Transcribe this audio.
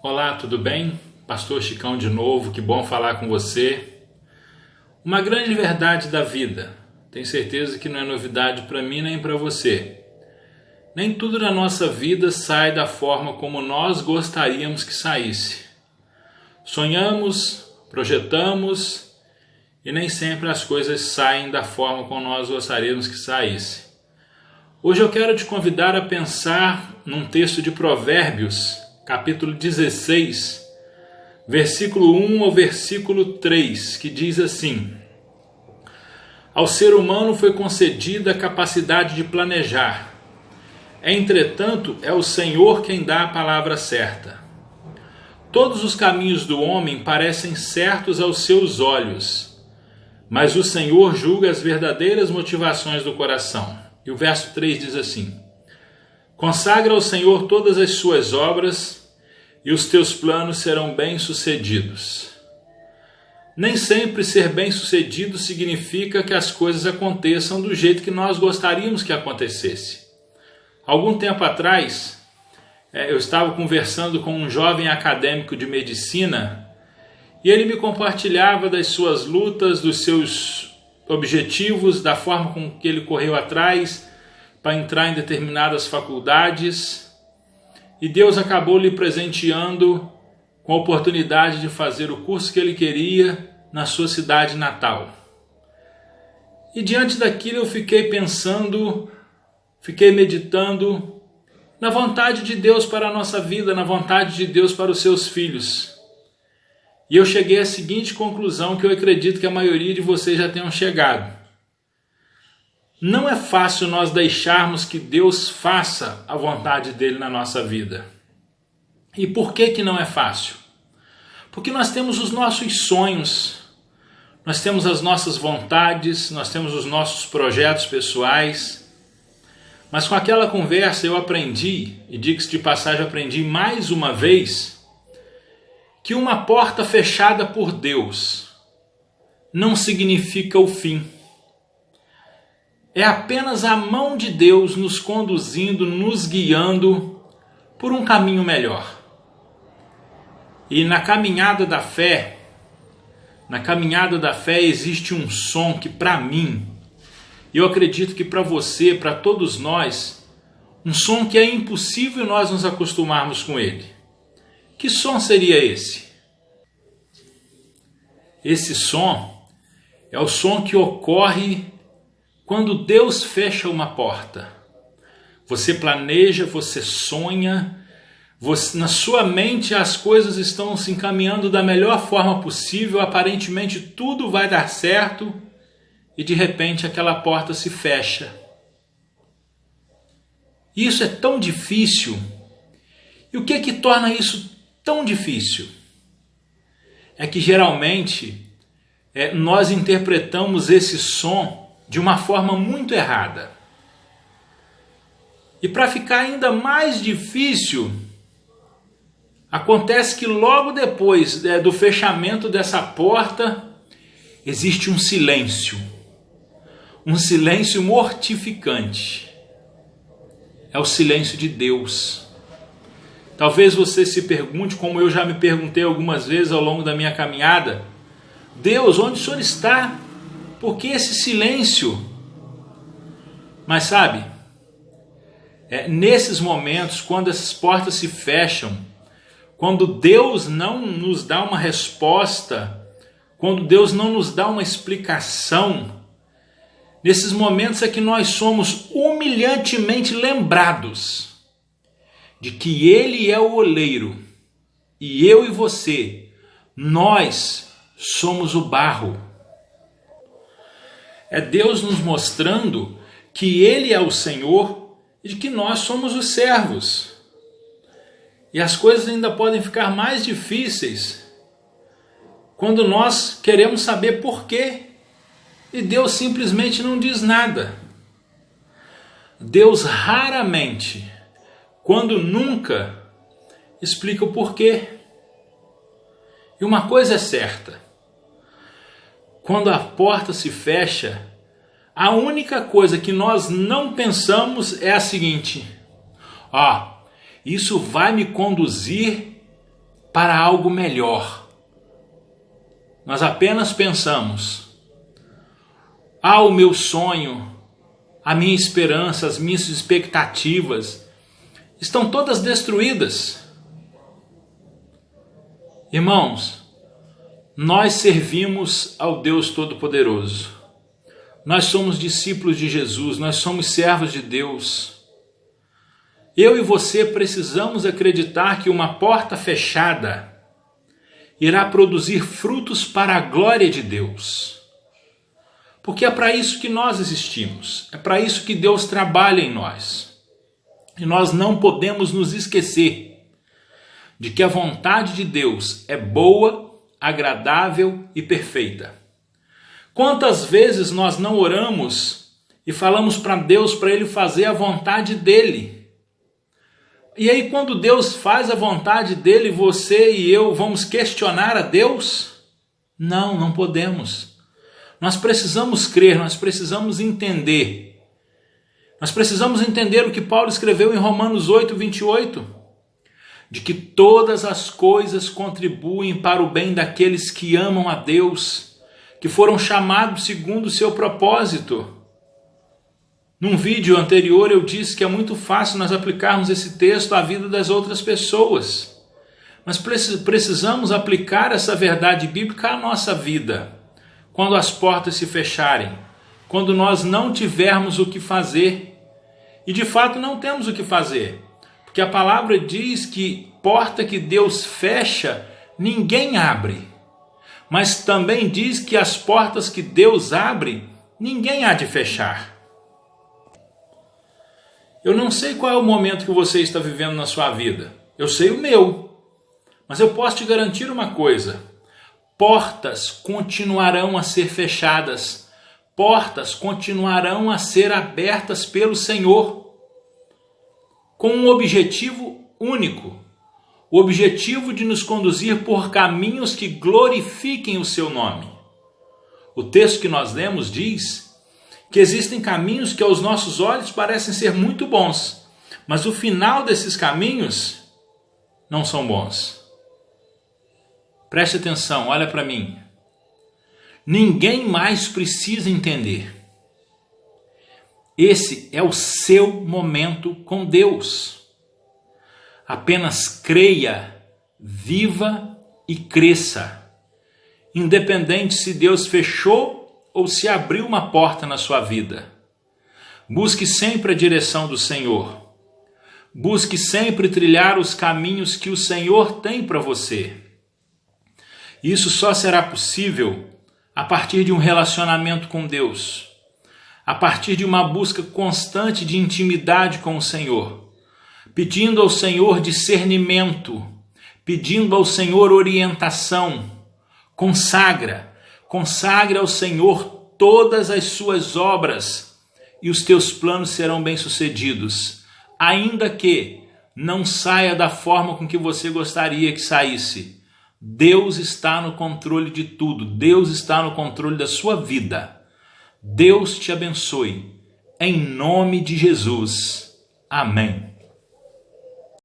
Olá, tudo bem? Pastor Chicão de novo, que bom falar com você. Uma grande verdade da vida, tenho certeza que não é novidade para mim nem para você. Nem tudo na nossa vida sai da forma como nós gostaríamos que saísse. Sonhamos, projetamos e nem sempre as coisas saem da forma como nós gostaríamos que saísse. Hoje eu quero te convidar a pensar num texto de Provérbios, capítulo 16, versículo 1 ao versículo 3, que diz assim: Ao ser humano foi concedida a capacidade de planejar. Entretanto, é o Senhor quem dá a palavra certa. Todos os caminhos do homem parecem certos aos seus olhos, mas o Senhor julga as verdadeiras motivações do coração. E o verso 3 diz assim: Consagra ao Senhor todas as suas obras, e os teus planos serão bem-sucedidos. Nem sempre ser bem-sucedido significa que as coisas aconteçam do jeito que nós gostaríamos que acontecesse. Algum tempo atrás, eu estava conversando com um jovem acadêmico de medicina e ele me compartilhava das suas lutas, dos seus objetivos, da forma com que ele correu atrás para entrar em determinadas faculdades. E Deus acabou lhe presenteando com a oportunidade de fazer o curso que ele queria na sua cidade natal. E diante daquilo eu fiquei pensando, fiquei meditando na vontade de Deus para a nossa vida, na vontade de Deus para os seus filhos. E eu cheguei à seguinte conclusão que eu acredito que a maioria de vocês já tenham chegado. Não é fácil nós deixarmos que Deus faça a vontade dele na nossa vida. E por que não é fácil? Porque nós temos os nossos sonhos, nós temos as nossas vontades, nós temos os nossos projetos pessoais. Mas com aquela conversa eu aprendi, e digo-se de passagem, aprendi mais uma vez, que uma porta fechada por Deus não significa o fim. É apenas a mão de Deus nos conduzindo, nos guiando por um caminho melhor. E na caminhada da fé existe um som que para mim, e eu acredito que para você, para todos nós, um som que é impossível nós nos acostumarmos com ele. Que som seria esse? Esse som é o som que ocorre quando Deus fecha uma porta. Você planeja, você sonha, na sua mente as coisas estão se encaminhando da melhor forma possível, aparentemente tudo vai dar certo e de repente aquela porta se fecha. Isso é tão difícil. E o que torna isso tão difícil? É que geralmente nós interpretamos esse som de uma forma muito errada. E para ficar ainda mais difícil, acontece que logo depois do fechamento dessa porta, existe um silêncio mortificante. É o silêncio de Deus. Talvez você se pergunte, como eu já me perguntei algumas vezes ao longo da minha caminhada: Deus, onde o Senhor está? Por que esse silêncio? Mas sabe, nesses momentos, quando essas portas se fecham, quando Deus não nos dá uma resposta, quando Deus não nos dá uma explicação, nesses momentos é que nós somos humilhantemente lembrados de que Ele é o oleiro e eu e você, nós somos o barro. É Deus nos mostrando que Ele é o Senhor e de que nós somos os servos. E as coisas ainda podem ficar mais difíceis quando nós queremos saber por quê e Deus simplesmente não diz nada. Deus raramente, quando nunca, explica o porquê. E uma coisa é certa: quando a porta se fecha, a única coisa que nós não pensamos é a seguinte: isso vai me conduzir para algo melhor. Nós apenas pensamos: o meu sonho, a minha esperança, as minhas expectativas estão todas destruídas. Irmãos, nós servimos ao Deus Todo-Poderoso. Nós somos discípulos de Jesus, nós somos servos de Deus. Eu e você precisamos acreditar que uma porta fechada irá produzir frutos para a glória de Deus. Porque é para isso que nós existimos, é para isso que Deus trabalha em nós. E nós não podemos nos esquecer de que a vontade de Deus é boa, agradável e perfeita. Quantas vezes nós não oramos e falamos para Deus para Ele fazer a vontade dEle? E aí quando Deus faz a vontade dEle, você e eu vamos questionar a Deus? Não, não podemos. Nós precisamos crer, nós precisamos entender. Nós precisamos entender o que Paulo escreveu em Romanos 8:28. De que todas as coisas contribuem para o bem daqueles que amam a Deus, que foram chamados segundo o seu propósito. Num vídeo anterior eu disse que é muito fácil nós aplicarmos esse texto à vida das outras pessoas. Mas precisamos aplicar essa verdade bíblica à nossa vida. Quando as portas se fecharem, quando nós não tivermos o que fazer. E de fato não temos o que fazer. Porque a palavra diz que porta que Deus fecha, ninguém abre. Mas também diz que as portas que Deus abre, ninguém há de fechar. Eu não sei qual é o momento que você está vivendo na sua vida. Eu sei o meu. Mas eu posso te garantir uma coisa. Portas continuarão a ser fechadas. Portas continuarão a ser abertas pelo Senhor. Com um objetivo único, o objetivo de nos conduzir por caminhos que glorifiquem o seu nome. O texto que nós lemos diz que existem caminhos que aos nossos olhos parecem ser muito bons, mas o final desses caminhos não são bons. Preste atenção, olha para mim. Ninguém mais precisa entender. Esse é o seu momento com Deus. Apenas creia, viva e cresça. Independente se Deus fechou ou se abriu uma porta na sua vida. Busque sempre a direção do Senhor. Busque sempre trilhar os caminhos que o Senhor tem para você. Isso só será possível a partir de um relacionamento com Deus. A partir de uma busca constante de intimidade com o Senhor, pedindo ao Senhor discernimento, pedindo ao Senhor orientação. Consagra ao Senhor todas as suas obras e os teus planos serão bem-sucedidos, ainda que não saia da forma com que você gostaria que saísse. Deus está no controle de tudo, Deus está no controle da sua vida. Deus te abençoe, em nome de Jesus. Amém.